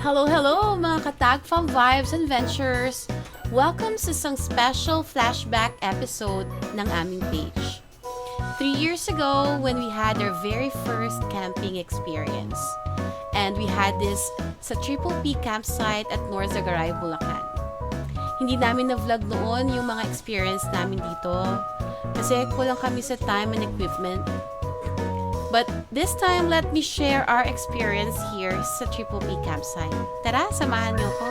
Hello, hello mga ka-Tagfam Vibes and Ventures! Welcome sa isang special flashback episode ng aming page. 3 years ago, when we had our very first camping experience, and we had this sa Triple P campsite at Norzagaray, Bulacan. Hindi namin na-vlog noon yung mga experience namin dito kasi kulang kami sa time and equipment. But this time, let me share our experience here sa Triple P campsite. Tara, samahan niyo ko.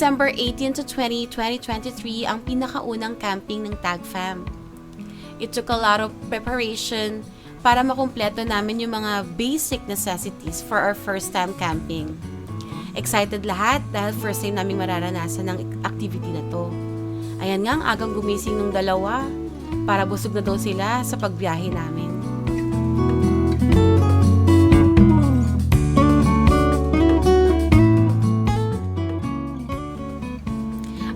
December 18 to 20, 2023 ang pinakaunang camping ng TagFam. It took a lot of preparation para makumpleto namin yung mga basic necessities for our first time camping. Excited lahat dahil first time namin mararanasan ng activity na to. Ayan nga, ang agang gumising ng dalawa para busog na daw sila sa pagbiyahe namin.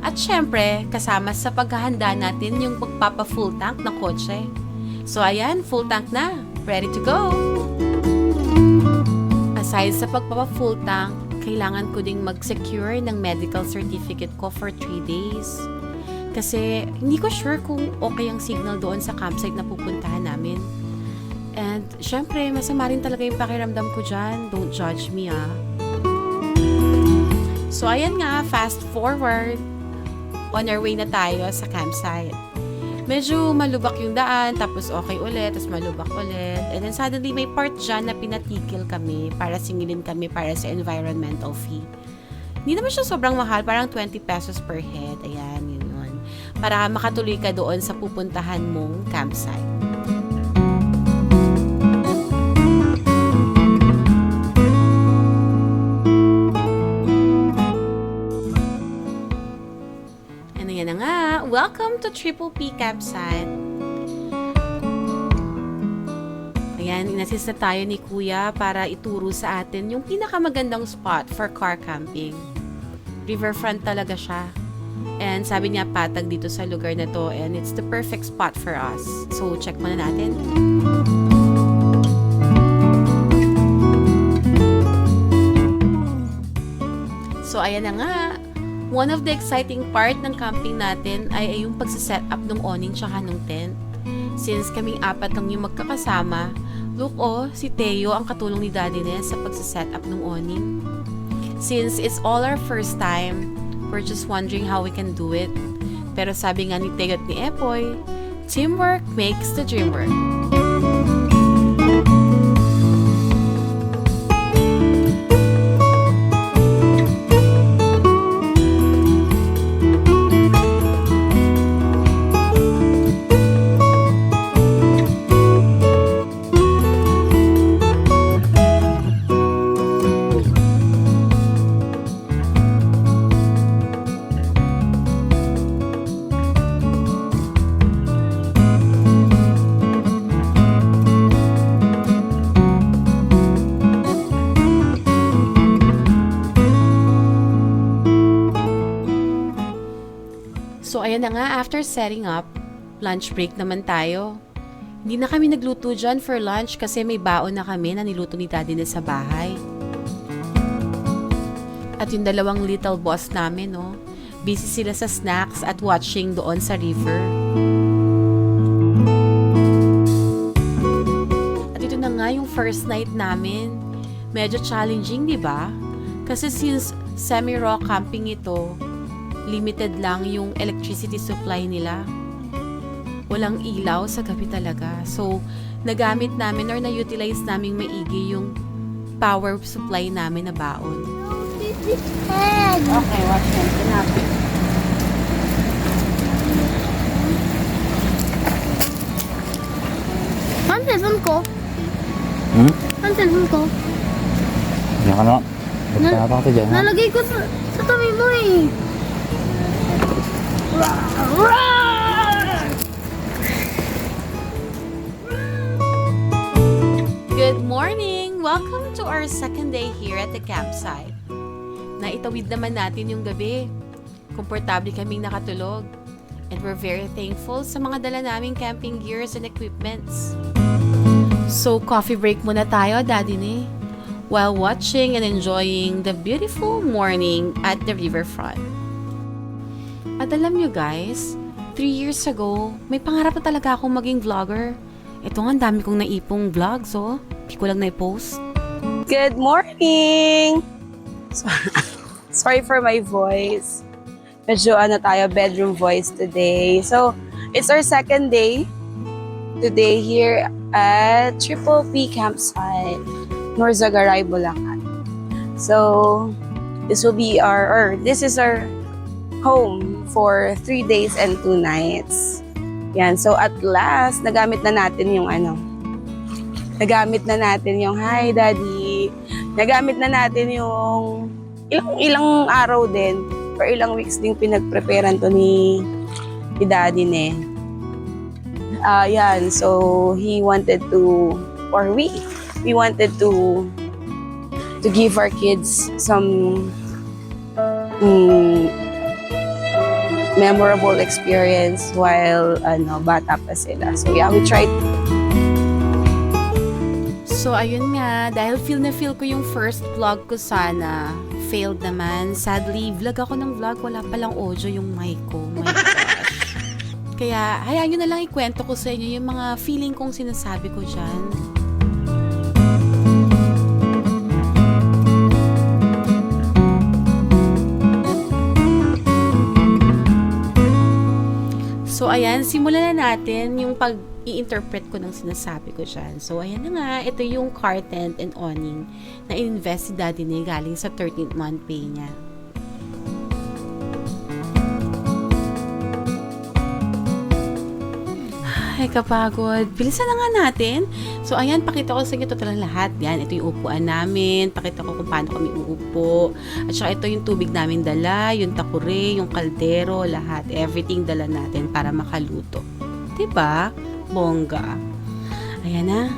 At syempre, kasama sa paghahanda natin yung pagpapa-full tank ng kotse. So ayan, full tank na. Ready to go! Aside sa pagpapa-full tank, kailangan ko ding mag-secure ng medical certificate ko for 3 days. Kasi hindi ko sure kung okay ang signal doon sa campsite na pupuntahan namin. And syempre, masama rin talaga yung pakiramdam ko dyan. Don't judge me ah. So ayan nga, fast forward. On our way na tayo sa campsite. Medyo malubak yung daan, tapos okay ulit, tapos malubak ulit. And then suddenly may part dyan na pinatikil kami para singilin kami para sa environmental fee. Hindi naman siya sobrang mahal, parang 20 pesos per head. Ayan, yun. Para makatuloy ka doon sa pupuntahan mong campsite. Yan na nga. Welcome to Triple P campsite. Ayan, inassist na tayo ni Kuya para ituro sa atin yung pinakamagandang spot for car camping. Riverfront talaga siya. And sabi niya patag dito sa lugar na to and it's the perfect spot for us. So, check muna natin. So, ayan na nga. One of the exciting part ng camping natin ay yung pagsiset up ng awning tsaka ng tent. Since kaming apat lang yung magkakasama, look si Teo ang katulong ni Daddy Ness sa pagsiset up ng awning. Since it's all our first time, we're just wondering how we can do it. Pero sabi nga ni Teo at ni Epoy, teamwork makes the dream work. So, ayan na nga, after setting up, lunch break naman tayo. Hindi na kami nagluto dyan for lunch kasi may baon na kami na niluto ni Daddy na sa bahay. At yung dalawang little boss namin, no? Busy sila sa snacks at watching doon sa river. At ito na nga yung first night namin. Medyo challenging, di ba? Kasi since semi-raw camping ito, limited lang yung electricity supply nila. Walang ilaw sa gabi talaga. So, nagamit namin or na-utilize namin maigi yung power supply namin na baon. Okay, watch him. Tinapin. Saan cellphone ko? Saan cellphone ko? Diyan ka na. Magpapaka ka dyan, ha? Nalagay ko sa tabi mo eh. Good morning! Welcome to our second day here at the campsite. Naitawid naman natin yung gabi. Komportable kaming nakatulog. And we're very thankful sa mga dala naming camping gears and equipments. So, coffee break muna tayo, Daddy ni, while watching and enjoying the beautiful morning at the riverfront. At alam nyo guys, 3 years ago, may pangarap na talaga akong maging vlogger. Ito nga, ang dami kong naipong vlogs, oh. Hindi ko lang na-post. Good morning! Sorry for my voice. Medyo bedroom voice today. So, it's our second day today here at Triple P Campsite, Norzagaray, Bulacan. So, this is our home for 3 days and 2 nights. Yan. So, at last, nagamit na natin yung hi, Daddy. Nagamit na natin yung ilang araw din, or ilang weeks din pinag-preparean to ni Daddy ne. Yan. So, we wanted to give our kids some memorable experience while bata pa sila. So yeah, we tried. So ayun nga, dahil feel ko yung first vlog ko sana, failed naman. Sadly, vlog ako ng vlog, wala palang audio yung mic ko. My gosh. Kaya hayaan nyo na lang ikwento ko sa inyo yung mga feeling kong sinasabi ko dyan. So, ayan, simulan na natin yung pag-i-interpret ko ng sinasabi ko dyan. So, ayan na nga, ito yung car tent and awning na in-invest si Daddy ni galing sa 13th month pay niya. Ay, kapagod. Bilisan na nga natin. So, ayan, pakita ko sa inyo total lahat. Yan, ito yung upuan namin. Pakita ko kung paano kami uupo. At saka ito yung tubig namin dala, yung takure, yung kaldero, lahat. Everything dala natin para makaluto. Diba? Bongga. Ayan na.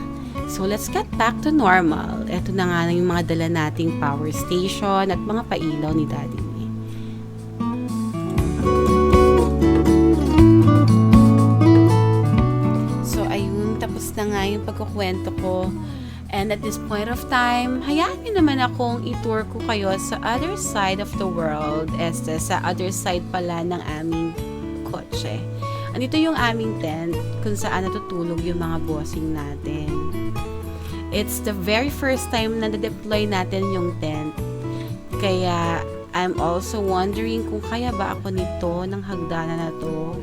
So, let's get back to normal. Ito na nga yung mga dala nating power station at mga pailaw ni Daddy. Na nga yung pagkukwento ko. And at this point of time, hayaan nyo naman akong i-tour ko kayo sa other side of the world. Sa other side pala ng aming kotse. Andito yung aming tent kung saan natutulog yung mga bossing natin. It's the very first time na na-deploy natin yung tent. Kaya I'm also wondering kung kaya ba ako nito ng hagdanan na to.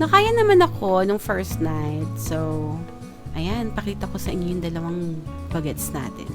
Nakaya naman ako nung first night. So, ayan, pakita ko sa inyo yung dalawang bagets natin.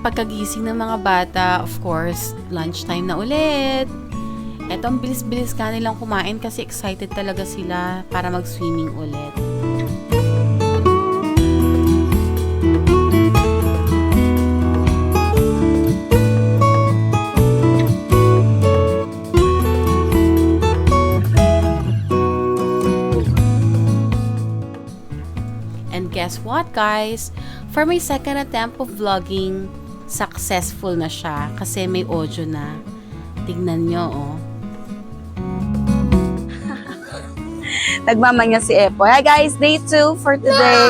pagkagising ng mga bata, of course, lunchtime na ulit. Eto, ang bilis-bilis ka nilang kumain kasi excited talaga sila para mag-swimming ulit. And guess what, guys? For my second attempt of vlogging, successful na siya kasi may audio na. Tignan nyo, oh. Nagmamanya si Epo. Hi guys, day 2 for today.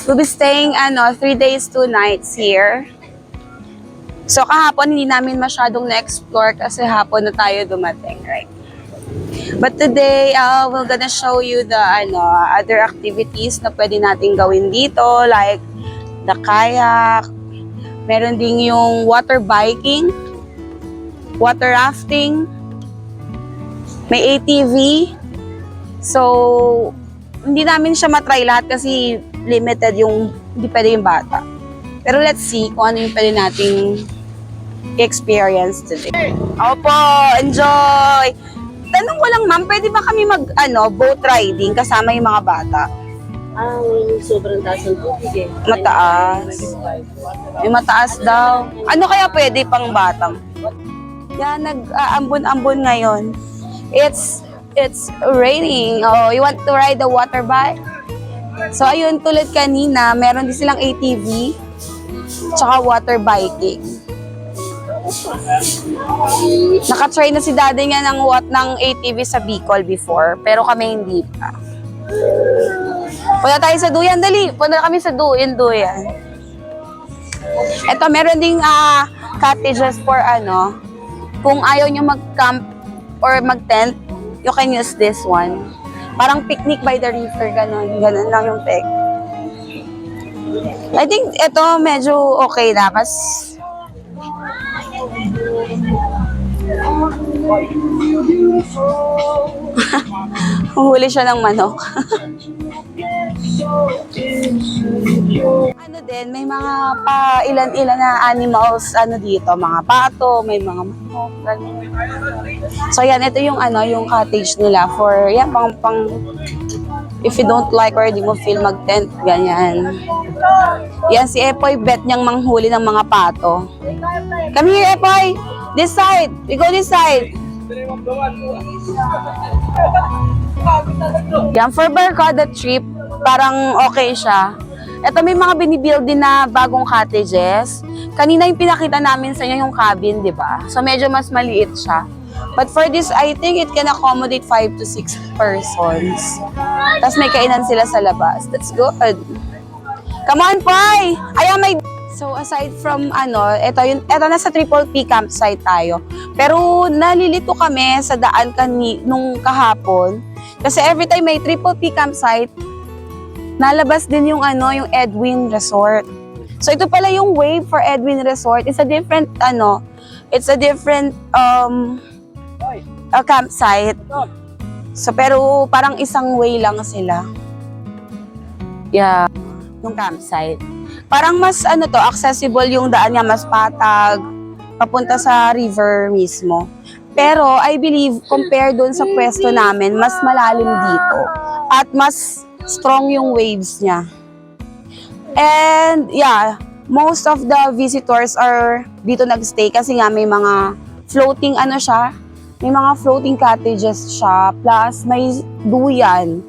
We'll be staying 3 days, 2 nights here. So kahapon hindi namin masyadong na-explore kasi hapon na tayo dumating, right? But today, we're gonna show you the other activities na pwede natin gawin dito, like the kayak. Meron ding yung water biking, water rafting, may ATV. So, hindi namin siya matry lahat kasi limited yung, hindi pwede yung bata. Pero let's see kung ano yung pwede nating experience today. Opo, enjoy! Tanong ko lang, ma'am, pwede ba kami boat riding kasama yung mga bata? Sobrang taas ng tubig eh. Mataas. May mataas daw. Ano kaya pwede pang bata? Yan, nag-ambon-ambon ngayon. It's raining. Oh, you want to ride the water bike? So, ayun, tulad kanina, meron din silang ATV tsaka water biking. Nakatry na si daddy nga ng ATV sa Bicol before, pero kami hindi pa. Punta tayo sa Duyan, dali. Punta kami sa Duyan. Ito, meron ding cottages for kung ayaw nyo mag-camp or mag-tent, you can use this one. Parang picnic by the river, ganun. Ganun lang yung tech. I think ito medyo okay na, Huli siya ng manok. May mga ilan-ilan na animals dito, mga pato, may mga manok. So yan, ito yung yung cottage nila for pang if you don't like or di mo feel mag-tent, ganyan. Yan si Epoy, bet niyang manghuli ng mga pato. Come here, Epoy! This side! We go this side! Yan, for Barkada trip, parang okay siya. Ito may mga binibuild din na bagong cottages. Kanina yung pinakita namin sa inyo yung cabin, di ba? So medyo mas maliit siya. But for this, I think it can accommodate 5 to 6 persons. Tapos may kainan sila sa labas. That's good. Come on, Poy! Ayaw may... So aside from ito nasa Triple P campsite tayo. Pero nalilito kami sa daan nung kahapon. Kasi every time may Triple P campsite, nalabas din yung yung Edwin Resort. So ito pala yung wave for Edwin Resort. It's a different campsite. So pero parang isang way lang sila. Yeah, yung campsite. Parang mas accessible yung daan niya, mas patag, papunta sa river mismo. Pero I believe, compared doon sa pwesto namin, mas malalim dito. At mas strong yung waves niya. And yeah, most of the visitors are dito nagstay kasi nga may mga floating may mga floating cottages siya. Plus may duyan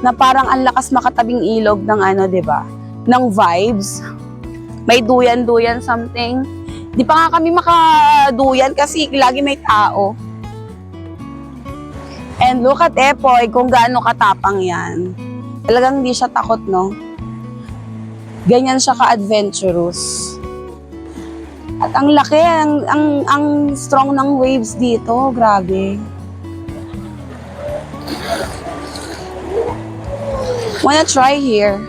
na parang ang lakas makatabing ilog ng di ba? Ng vibes. May duyan something. Di pa nga kami makaduyan kasi lagi may tao. And look at Epoy kung gaano katapang yan. Talagang hindi siya takot, no? Ganyan siya ka-adventurous. At ang laki, ang strong ng waves dito. Grabe. Wanna try here?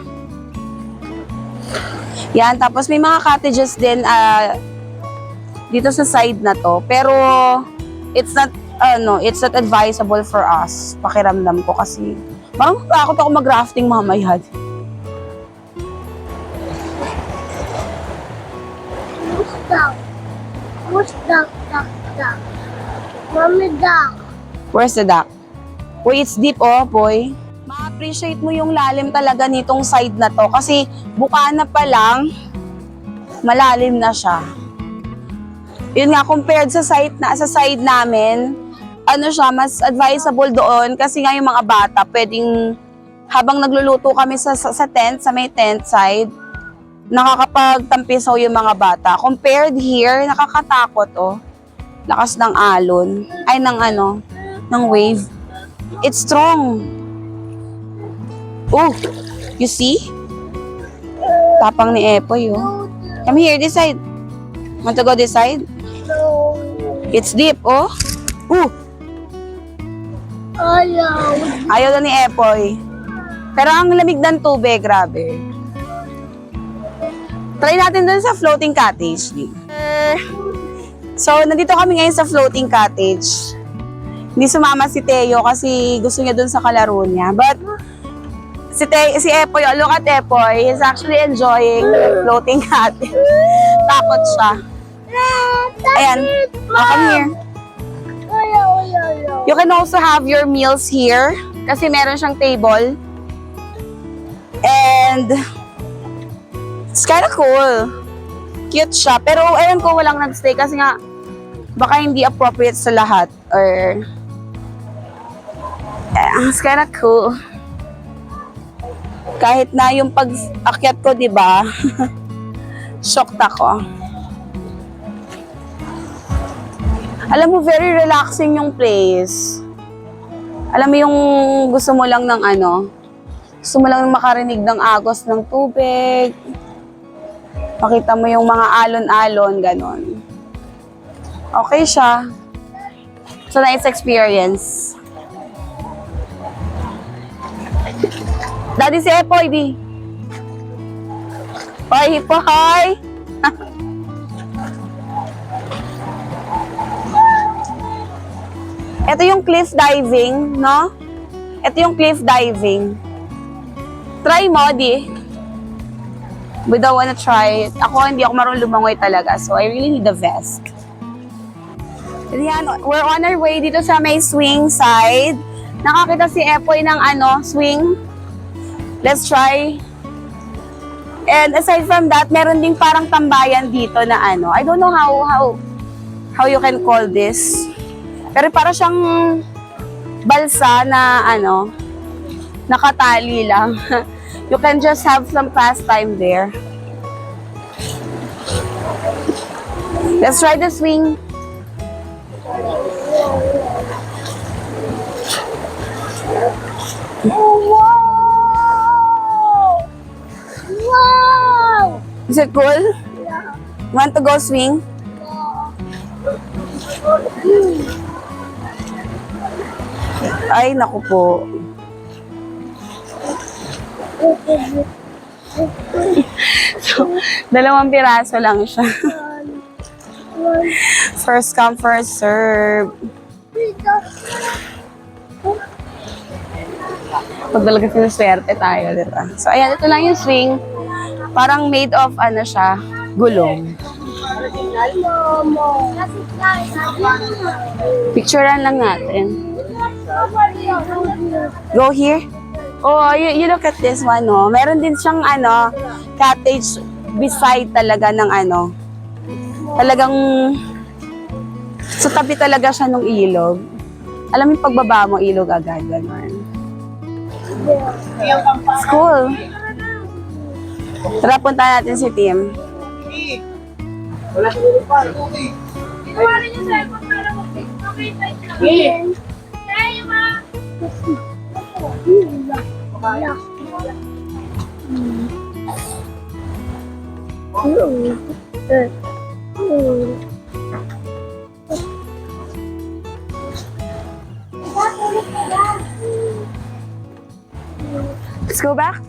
Yan, tapos may mga cottages din dito sa side na to. Pero it's not advisable for us. Pakiramdam ko kasi parang takot ako mag-rafting mamaya. duck? Who's duck, duck, duck? Mommy duck. Where's the duck? Uy, it's deep, oh, boy. Ma-appreciate mo yung lalim talaga nitong side na to kasi buka na pa lang, malalim na siya. Yun nga, compared sa side namin, ano siya, mas advisable doon kasi nga yung mga bata, pwedeng habang nagluluto kami sa tent, sa may tent side, nakakapagtampisaw yung mga bata. Compared here, nakakatakot, oh. Lakas ng alon. Ay, ng wave. It's strong. Oh, you see? Tapang ni Epoy, oh. Come here, this side. Want to go this side? No. It's deep, oh. Ayaw. Ayaw na ni Epoy. Pero ang lamig ng tubig, grabe. Try natin dun sa floating cottage. So, nandito kami ngayon sa floating cottage. Hindi sumama si Teo kasi gusto niya dun sa kalaro niya. But, si Epoy, oh, look at Epoy. He's actually enjoying the floating cottage. Takot siya. Ayan. Oh, come here. Ayaw. You can also have your meals here kasi meron siyang table. And it's kind of cool. Cute siya. Pero ewan ko walang nagstay kasi nga baka hindi appropriate sa lahat. Or it's kind of cool. Kahit na yung pag-akyat ko, di ba? Shocked ako. Alam mo, very relaxing yung place. Alam mo yung gusto mo lang ng gusto mo lang makarinig ng agos ng tubig. Makita mo yung mga alon-alon, ganon. Okay siya. It's a nice experience. Daddy si Epoy, di. Hoy, Hipoy! Ito yung cliff diving, no? Ito yung cliff diving. Try mo, di. We don't wanna try it. Hindi ako marunong lumangoy talaga, so I really need a vest. Yan, we're on our way dito sa may swing side. Nakakita si Epoy ng swing. Let's try. And aside from that, meron ding parang tambayan dito na I don't know how you can call this. Pero para siyang balsa na nakatali lang. You can just have some pastime there. Let's try the swing. Wow! Is it cool? Want to go swing? Ay, naku po. So, 2 piraso lang siya. First come, first serve. Pag talaga sinuswerte tayo, diba? So, ayan, ito lang yung swing. Parang made of, siya, gulong. Picturean lang natin. Go here. Oh, you look at this one, no? Meron din siyang, cottage beside talaga ng, talagang, sa tabi talaga siya ng ilog. Alam mo yung pagbaba mo, ilog agad, gano'n. It's cool. Tara, punta natin si Tim. Let's go back.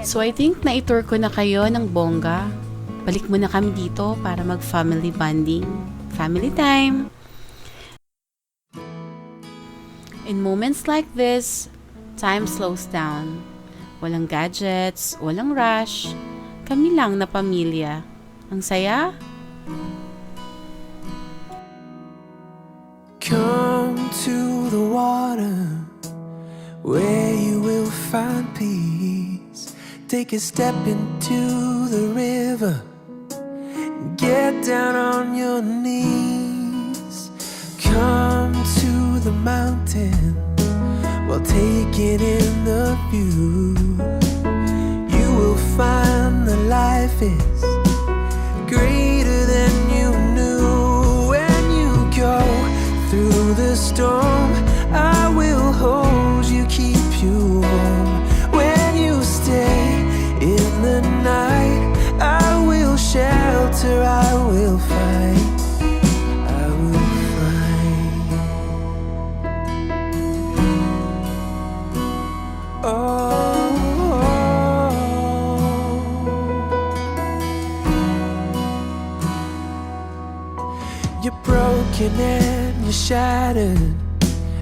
So I think na-tour ko na kayo ng bongga. Balik muna kami dito para mag-family bonding. Family time! In moments like this, time slows down. Walang gadgets, walang rush. Kami lang na pamilya. Ang saya. Come to the water where you will find peace. Take a step into the river. Get down on your knees. Come to the mountain while taking in the view. You will find that life is greater than you knew. When you go through the storm, I will hold you, keep you warm. When you stay in the night, I will shelter, I will fight, I will fight. Oh, you're broken and you're shattered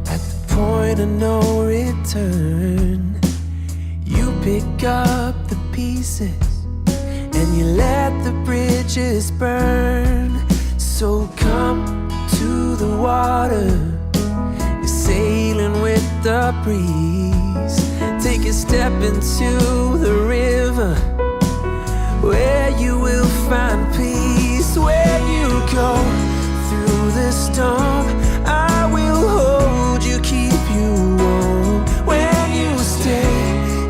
at the point of no return. You pick up the pieces and you let the bridges burn. So come to the water, you're sailing with the breeze. Take a step into the river where you will find peace. When you go through the storm, I will hold you, keep you warm. When you stay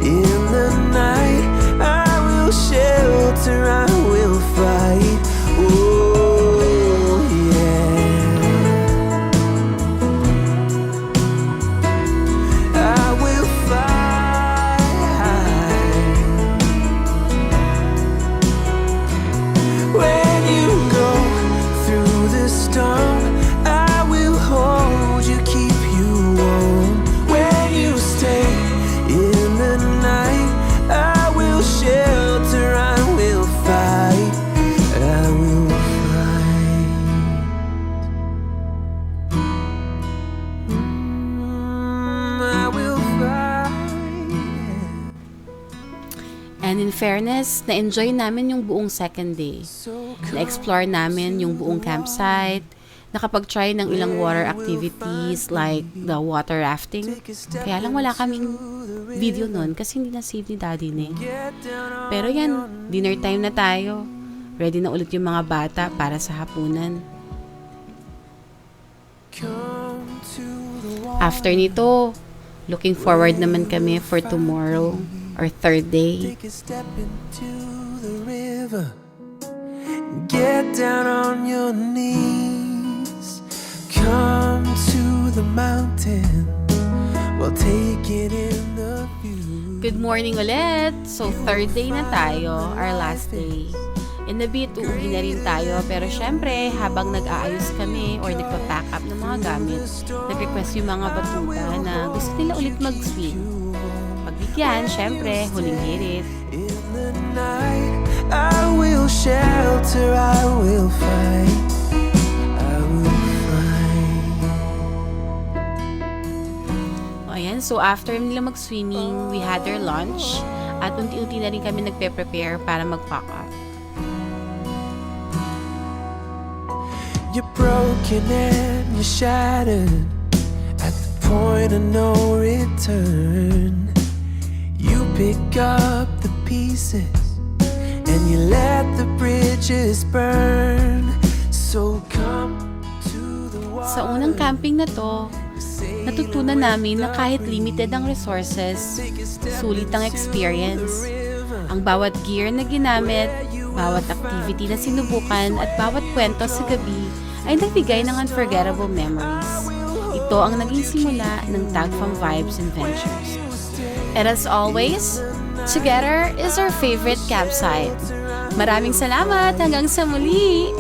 in the night, I will shelter, I will fight. Oh yeah, I will fight. When you go through the storm, I will hold you, keep you warm. When you stay in the night, I will shelter, I will fight, I will fight. I will fight. And in fairness, na-enjoy namin yung buong second day. So Na-explore namin yung buong campsite. Nakapag-try ng ilang water activities like the water rafting. Kaya lang wala kaming video nun kasi hindi na-save ni Daddy ni. Pero yan, dinner time na tayo. Ready na ulit yung mga bata para sa hapunan. After nito, looking forward naman kami for tomorrow, our third day. take a step into the river. Get down on your knees. Come to the mountain while taking in the view. Good morning ulit! So, third day na tayo, our last day. In a bit, uuwi na rin tayo. Pero syempre, habang nag-aayos kami or nagpa-pack up ng mga gamit, nag-request yung mga batuta na gusto nila ulit mag-swim. Pagbigyan, syempre, huling hirit. In the night, I will shelter, I will fight, I will fight. Ayan, so after nila mag-swimming, we had our lunch at unti-unti na rin kami nagpe-prepare para mag-pack up. You're broken and you're shattered at the point of no return. You pick up the pieces and you let the bridges burn. So come to the water. Sa unang camping na to, natutunan namin na kahit limited ang resources, sulit ang experience. Ang bawat gear na ginamit, bawat activity na sinubukan, at bawat kwento sa gabi ay nagbigay ng unforgettable memories. Ito ang naging simula ng Tag from Vibes and Ventures. And as always, together is our favorite campsite. Maraming salamat! Hanggang sa muli!